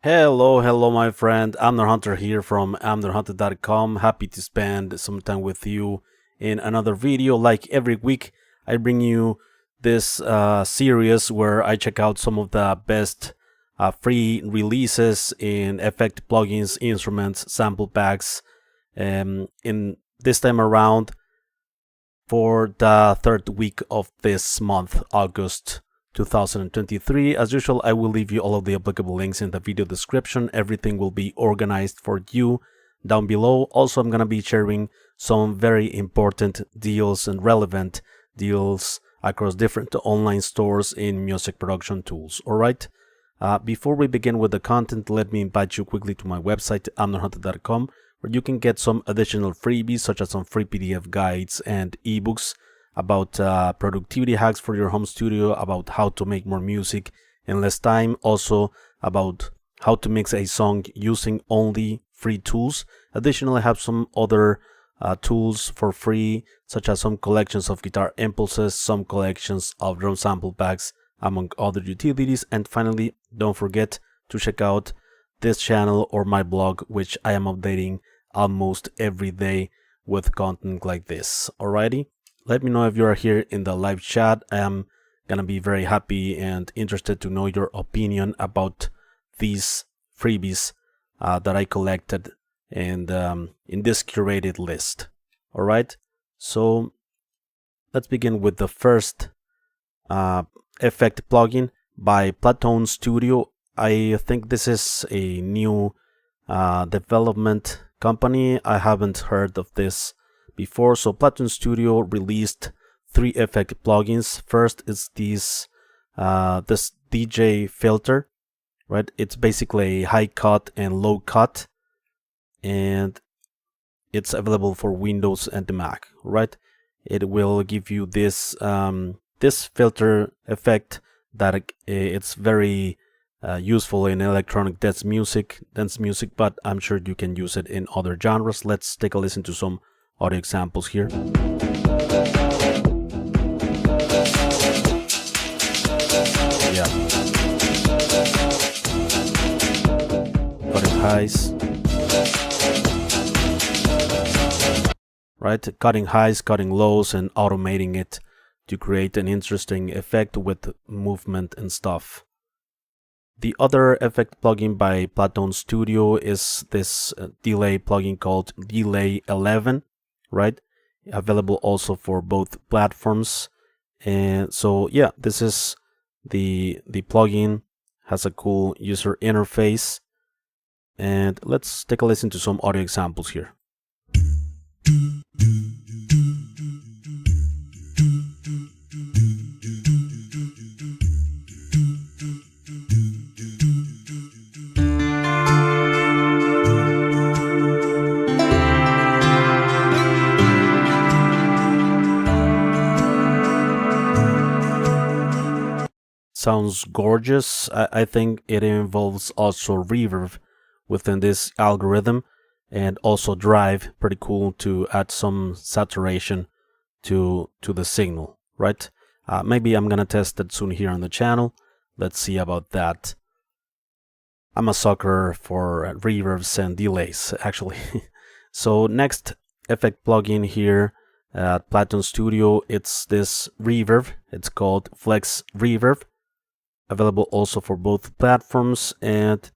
Hello, my friend. Amnerhunter here from amnerhunter.com. Happy to spend some time with you in another video. Like every week, I bring you this series where I check out some of the best free releases in effect plugins, instruments, sample packs. In this time around, for the third week of this month, August 2023. As usual, I will leave you all of the applicable links in the video description. Everything will be organized for you down below. Also, I'm going to be sharing some very important deals and relevant deals across different online stores in music production tools. Alright, before we begin with the content, let me invite you quickly to my website, amnerhunter.com, where you can get some additional freebies such as some free PDF guides and ebooks about productivity hacks for your home studio, about how to make more music in less time, also about how to mix a song using only free tools. Additionally, I have some other tools for free, such as some collections of guitar impulses, some collections of drum sample packs, among other utilities. And finally, don't forget to check out this channel or my blog, which I am updating almost every day with content like this. Alrighty? Let me know if you are here in the live chat. I am gonna be very happy and interested to know your opinion about these freebies that I collected and in this curated list. Alright, so let's begin with the first effect plugin by Platone Studio. I think this is a new development company. I haven't heard of this before. So Platone Studio released 3 effect plugins. First is this DJ filter, right? It's basically a high cut and low cut, and it's available for Windows and the Mac, right? It will give you this this filter effect that it's very useful in electronic dance music, but I'm sure you can use it in other genres. Let's take a listen to some audio examples here. Yeah. Cutting highs. Right? Cutting highs, cutting lows, and automating it to create an interesting effect with movement and stuff. The other effect plugin by Platone Studio is this delay plugin called Delay 11. Right, available also for both platforms. And so yeah, this is the plugin, has a cool user interface, and let's take a listen to some audio examples here. Sounds gorgeous. I think it involves also reverb within this algorithm, and also drive. Pretty cool to add some saturation to the signal, right? Maybe I'm gonna test it soon here on the channel. Let's see about that. I'm a sucker for reverbs and delays, actually. So next effect plugin here at Platone Studio, it's this reverb. It's called Flex Reverb. Available also for both platforms, and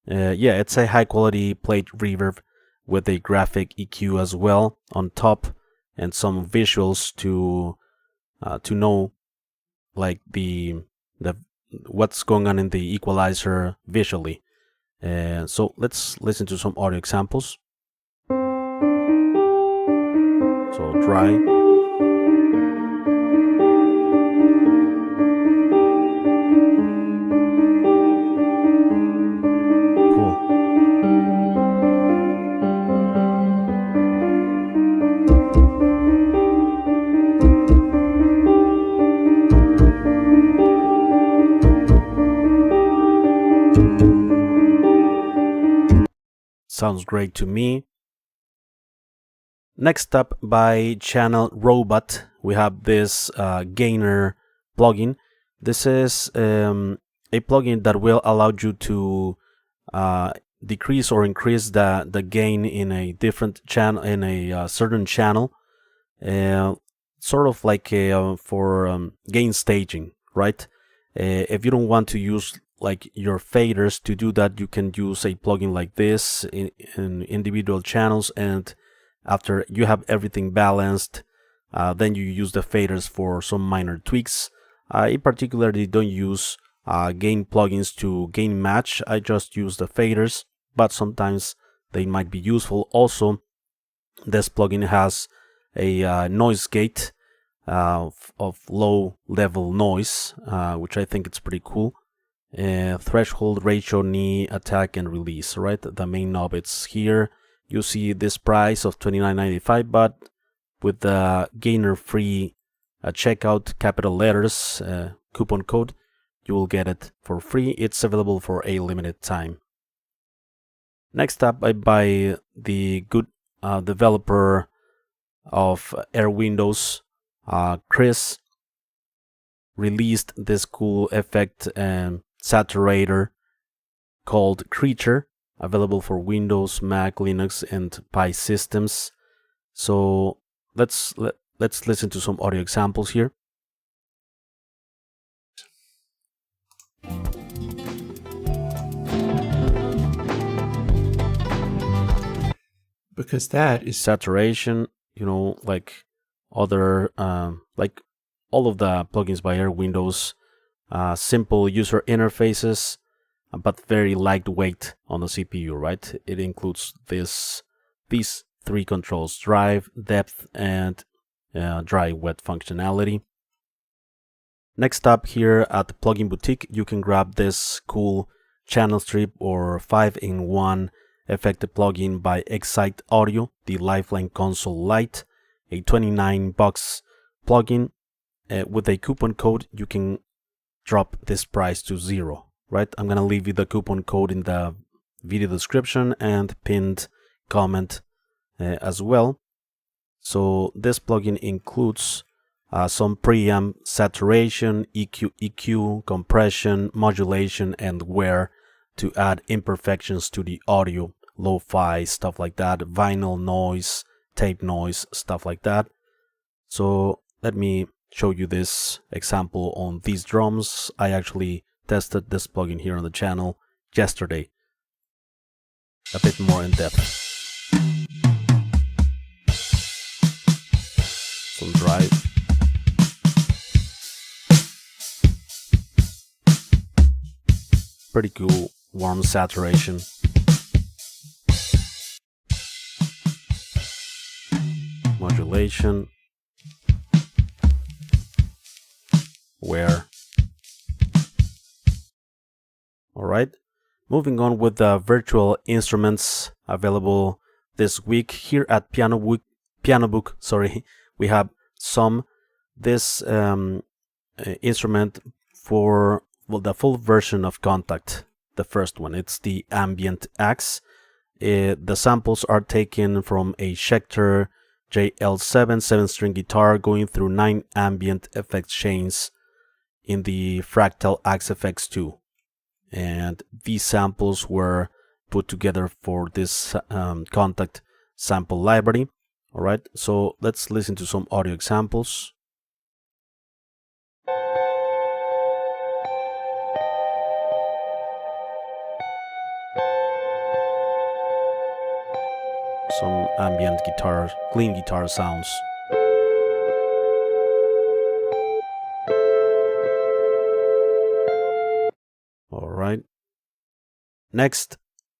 yeah, it's a high quality plate reverb with a graphic EQ as well on top, and some visuals to know like the what's going on in the equalizer visually. So let's listen to some audio examples. So dry. Sounds great to me. Next up, by Channel Robot, we have this gainer plugin. This is a plugin that will allow you to decrease or increase the gain in a different channel, in a certain channel, sort of like for gain staging, right? If you don't want to use like your faders to do that, you can use a plugin like this in individual channels, and after you have everything balanced, then you use the faders for some minor tweaks. I particularly don't use gain plugins to gain match. I just use the faders, but sometimes they might be useful. Also, this plugin has a noise gate of low level noise, which I think it's pretty cool. Threshold, ratio, knee, attack, and release, right? The main knob, it's here. You see this price of $29.95, but with the gainer free checkout, capital letters, coupon code, you will get it for free. It's available for a limited time. Next up, I buy the good developer of Airwindows, Chris, released this cool effect and saturator called Creature, available for Windows, Mac, Linux, and Pi systems. So let's listen to some audio examples here. Because that is saturation, you know, like other like all of the plugins by Airwindows, simple user interfaces, but very lightweight on the CPU, right? It includes these three controls: drive, depth, and dry wet functionality. Next up, here at the Plugin Boutique, you can grab this cool channel strip or 5-in-1 effective plugin by Excite Audio, the Lifeline Console Lite, a $29 plugin. With a coupon code, you can drop this price to $0, right? I'm gonna leave you the coupon code in the video description and pinned comment as well. So this plugin includes some preamp, saturation, EQ, compression, modulation, and wear to add imperfections to the audio, lo-fi, stuff like that, vinyl noise, tape noise, stuff like that. So let me show you this example on these drums. I actually tested this plugin here on the channel yesterday, a bit more in depth. Some drive. Pretty cool, warm saturation. Modulation. Wear. Alright, moving on with the virtual instruments available this week here at Pianobook, sorry, we have this instrument for, well, the full version of Contact, the first one. It's the Ambient Axe. The samples are taken from a Schecter JL7 7-string guitar going through 9 ambient effects chains in the Fractal Axe FX 2. And these samples were put together for this Contact sample library. Alright, so let's listen to some audio examples. Some ambient guitar, clean guitar sounds. Alright. Next,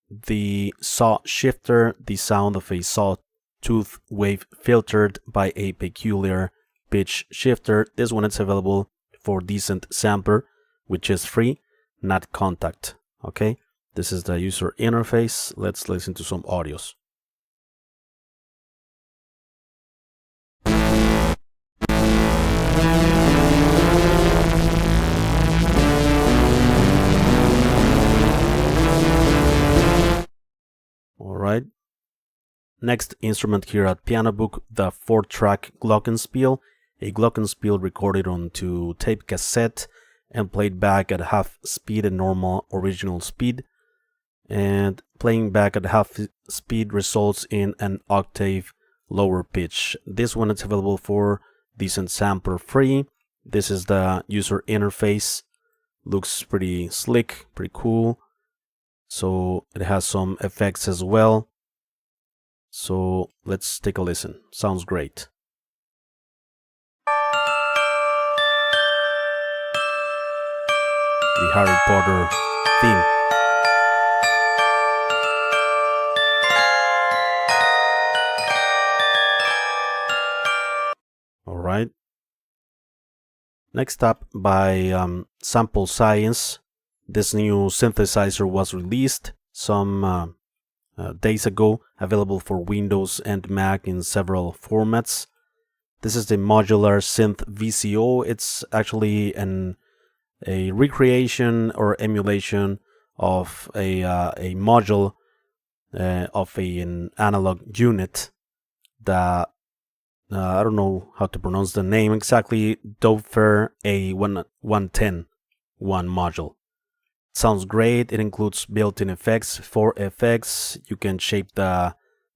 the saw shifter, the sound of a sawtooth wave filtered by a peculiar pitch shifter. This one is available for Decent Sampler, which is free, not Contact. Okay, this is the user interface. Let's listen to some audios. Alright, next instrument here at Pianobook, the 4-track Glockenspiel, a Glockenspiel recorded onto tape cassette and played back at half speed and normal original speed. and playing back at half speed results in an octave lower pitch. This one is available for Decent Sampler free. This is the user interface. Looks pretty slick, pretty cool. So it has some effects as well. So let's take a listen. Sounds great. The Harry Potter theme. All right. Next up, by Sample Science, this new synthesizer was released some days ago, available for Windows and Mac in several formats. This is the Modular Synth VCO. It's actually a recreation or emulation of a module of an analog unit that I don't know how to pronounce the name exactly. Doepfer A110 module. Sounds great. It includes built-in effects, 4 effects. You can shape the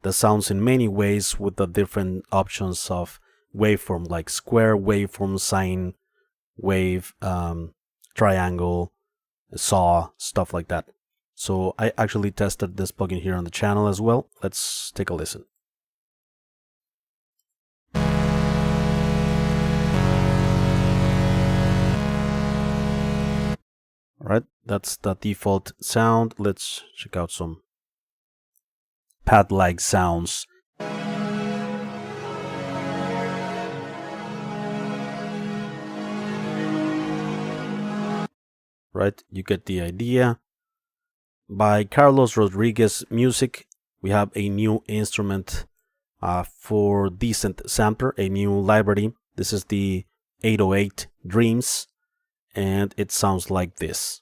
sounds in many ways with the different options of waveform, like square waveform, sine wave, triangle, saw, stuff like that. So I actually tested this plugin here on the channel as well. Let's take a listen. Alright, that's the default sound. Let's check out some pad-like sounds. Right, you get the idea. By Carlos Rodriguez Music, we have a new instrument for Decent Sampler, a new library. This is the 808 Dreams, and it sounds like this.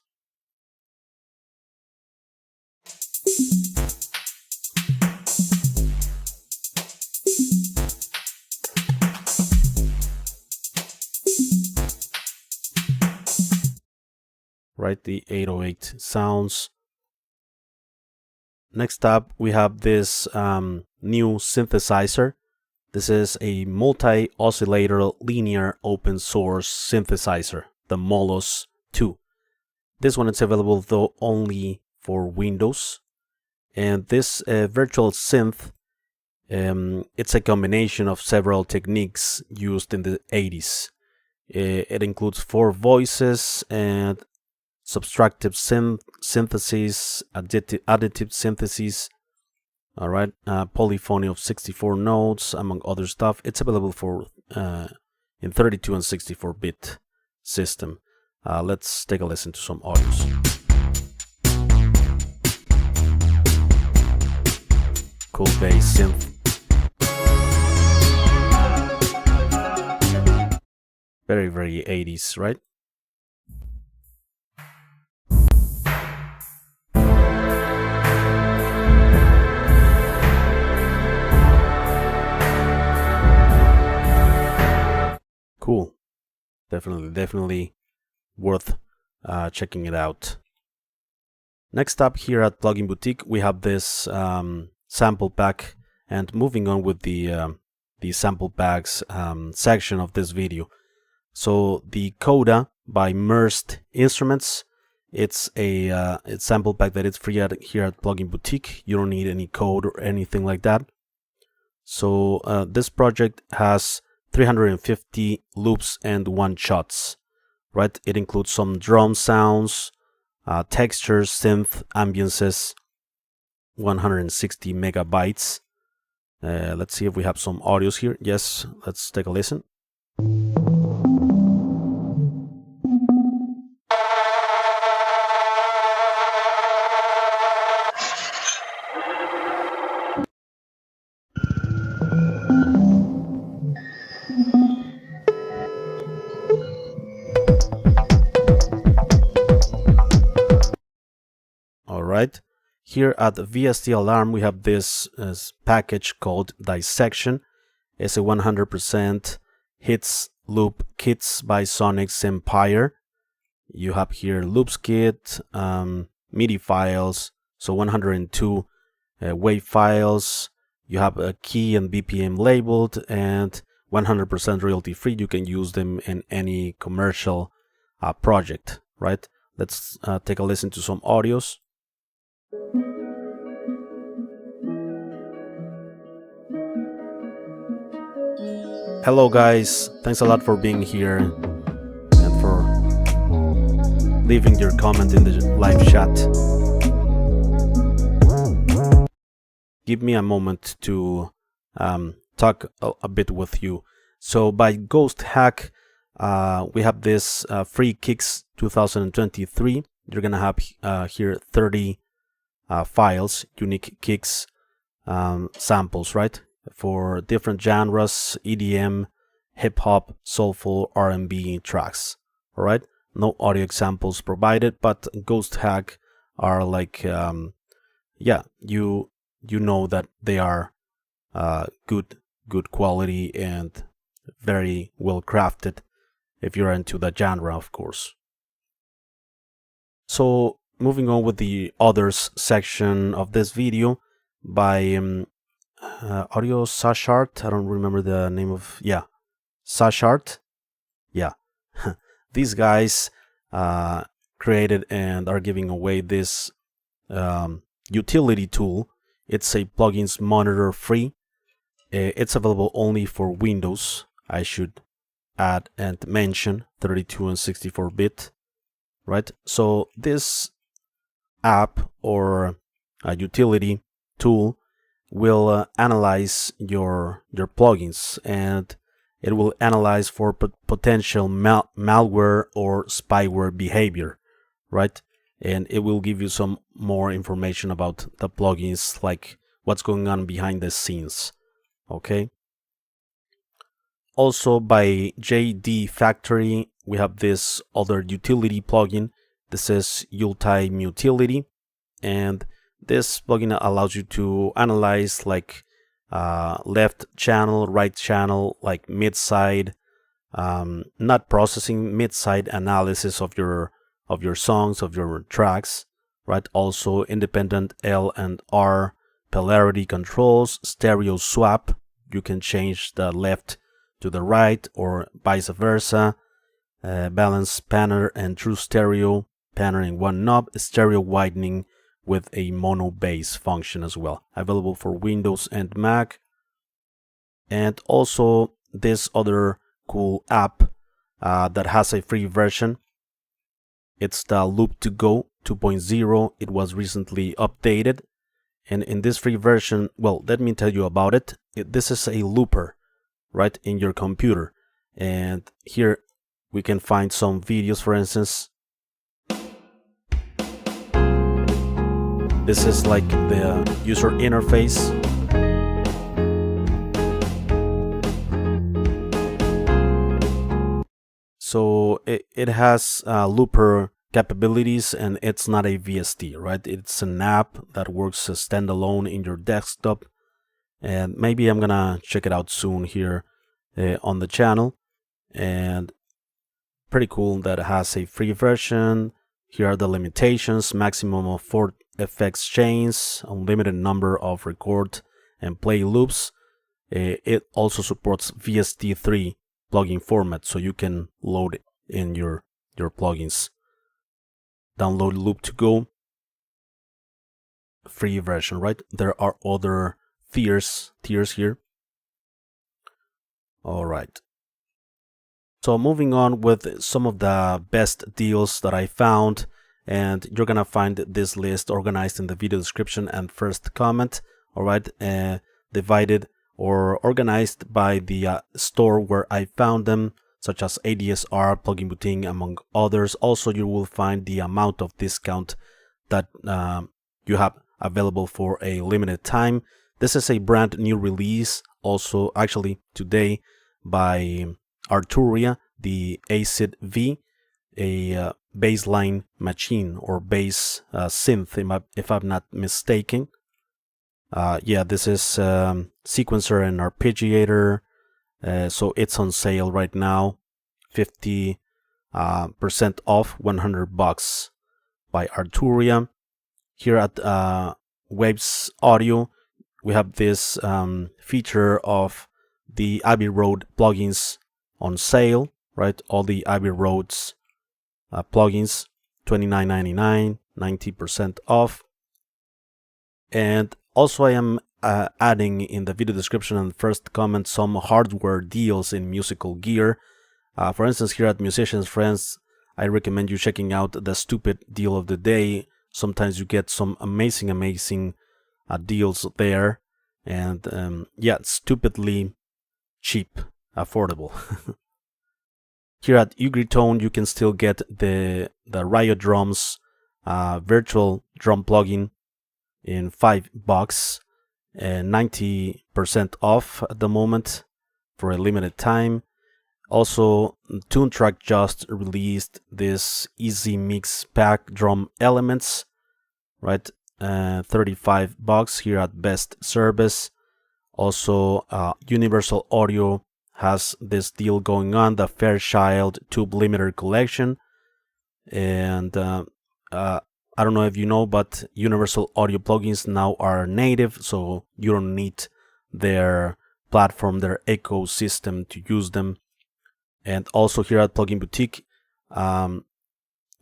Right, the 808 sounds. Next up, we have this new synthesizer. This is a multi-oscillator linear open source synthesizer, the Moloss II. This one is available though only for Windows. And this virtual synth, it's a combination of several techniques used in the 80s. It includes 4 voices and subtractive synthesis, additive synthesis, all right, polyphony of 64 notes, among other stuff. It's available for in 32 and 64-bit system. Let's take a listen to some audios. Cool bass synth. Very, very 80s, right? Cool. Definitely worth checking it out. Next up here at Plugin Boutique, we have this sample pack, and moving on with the sample packs section of this video. So the Coda by Murst Instruments, it's a sample pack that is free here at Plugin Boutique. You don't need any code or anything like that. So this project has 350 loops and one-shots, right? It includes some drum sounds, textures, synth, ambiances, 160 megabytes. Let's see if we have some audios here. Yes, let's take a listen. Right here at the VST Alarm, we have this package called Dissection. It's a 100% hits loop kits by Sonic's Empire. You have here loops kit, MIDI files, So 102 wave files. You have a key and BPM labeled, and 100% royalty free. You can use them in any commercial project, right? Let's take a listen to some audios. Hello guys, thanks a lot for being here and for leaving your comment in the live chat. Give me a moment to talk a bit with you. So by Ghosthack, we have this free kicks 2023. You're gonna have here 30 files, unique kicks samples, right? For different genres, EDM, hip-hop, soulful, R&B tracks. All right, no audio examples provided, but Ghosthack are like, yeah, you know that they are good quality and very well crafted if you're into the genre, of course. So moving on with the others section of this video by audio SaschArt. I don't remember the name of, yeah, SaschArt. Yeah, these guys created and are giving away this utility tool. It's a plugins monitor free. It's available only for Windows. I should add and mention 32 and 64-bit, right? So this app or a utility tool will analyze your plugins, and it will analyze for potential malware or spyware behavior, right? And it will give you some more information about the plugins, like what's going on behind the scenes. Okay. Also by JD Factory, we have this other utility plugin. This is UltimUtility, and this plugin allows you to analyze like left channel, right channel, like mid-side, not processing, mid-side analysis of your songs, of your tracks, right? Also independent L and R polarity controls, stereo swap. You can change the left to the right or vice versa. Balance panner and true stereo panner in one knob, stereo widening with a mono bass function as well, available for Windows and Mac. And also this other cool app that has a free version. It's the LoopToGo 2.0. It was recently updated, and in this free version, well, let me tell you about it. This is a looper, right, in your computer, and here we can find some videos. For instance, this is like the user interface. So it has looper capabilities, and it's not a VST, right? It's an app that works standalone in your desktop, and maybe I'm gonna check it out soon here on the channel. And pretty cool that it has a free version. Here are the limitations: maximum of 4 effects chains, unlimited number of record and play loops. It also supports VST3 plugin format, so you can load it in your plugins. Download LoopToGo, free version, right? There are other tiers here. All right. So moving on with some of the best deals that I found, and you're gonna find this list organized in the video description and first comment. All right, divided or organized by the store where I found them, such as ADSR, Plugin Boutique, among others. Also, you will find the amount of discount that you have available for a limited time. This is a brand new release, also actually today, by Arthelion, the Acid V, a bassline machine or bass synth, if I'm not mistaken. Yeah, this is sequencer and arpeggiator. So it's on sale right now, 50% off, $100 by Arthelion. here at Vst Audio, we have this feature of the Abbey Road plugins on sale, right? All the Abbey Roads plugins, $29.99, 90% off. And also I am adding in the video description and first comment some hardware deals in musical gear. For instance, here at Musicians Friends, I recommend you checking out the stupid deal of the day. Sometimes you get some amazing deals there, and yeah, stupidly cheap, affordable. Here at Ugritone, you can still get the Riot Drums virtual drum plugin in $5 and 90% off at the moment for a limited time. Also, TuneTrack just released this Easy Mix Pack drum elements, right? $35 here at Best Service. Also, Universal Audio has this deal going on, the Fairchild Tube Limiter Collection. And I don't know if you know, but Universal Audio plugins now are native, so you don't need their platform, their ecosystem to use them. And also here at Plugin Boutique,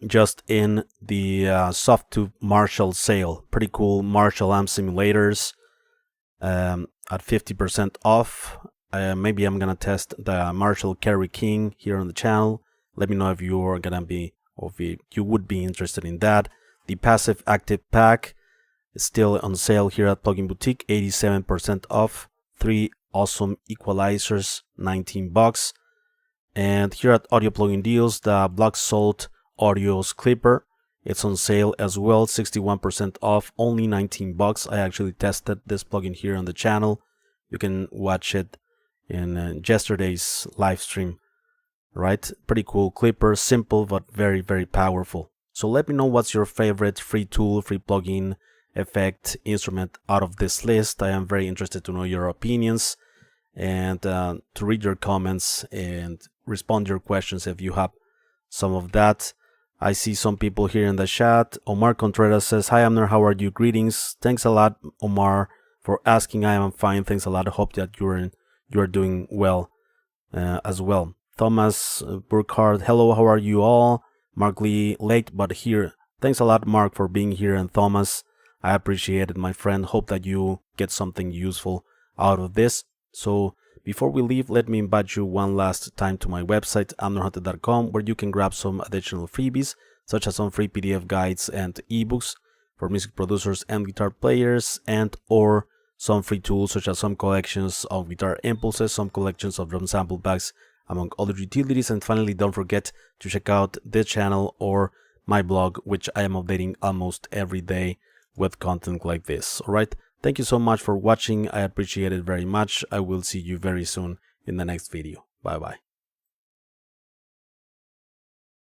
just in the Softube Marshall sale, pretty cool Marshall amp simulators at 50% off. Maybe I'm gonna test the Marshall Carry King here on the channel. Let me know if you are gonna be, or if you would be interested in that. The Passive Active Pack is still on sale here at Plugin Boutique, 87% off. 3 awesome equalizers, $19. And here at Audio Plugin Deals, the Black Salt Audio's Clipper, it's on sale as well, 61% off, only $19. I actually tested this plugin here on the channel. You can watch it in yesterday's live stream, right? Pretty cool clipper, simple but very powerful. So let me know what's your favorite free tool, free plugin, effect, instrument out of this list. I am very interested to know your opinions and to read your comments and respond to your questions if you have some of that. I see some people here in the chat. Omar Contreras says, "Hi Amner, how are you? Greetings." Thanks a lot, Omar, for asking. I am fine. Thanks a lot. I hope that you are doing well as well. Thomas Burkhardt, hello, how are you all? Mark Lee, late but here. Thanks a lot, Mark, for being here, and Thomas, I appreciate it, my friend. Hope that you get something useful out of this. So before we leave, let me invite you one last time to my website, amnerhunter.com, where you can grab some additional freebies, such as some free PDF guides and ebooks for music producers and guitar players, and or some free tools such as some collections of guitar impulses, some collections of drum sample packs, among other utilities. And finally, don't forget to check out this channel or my blog, which I am updating almost every day with content like this. Alright, thank you so much for watching. I appreciate it very much. I will see you very soon in the next video. Bye bye.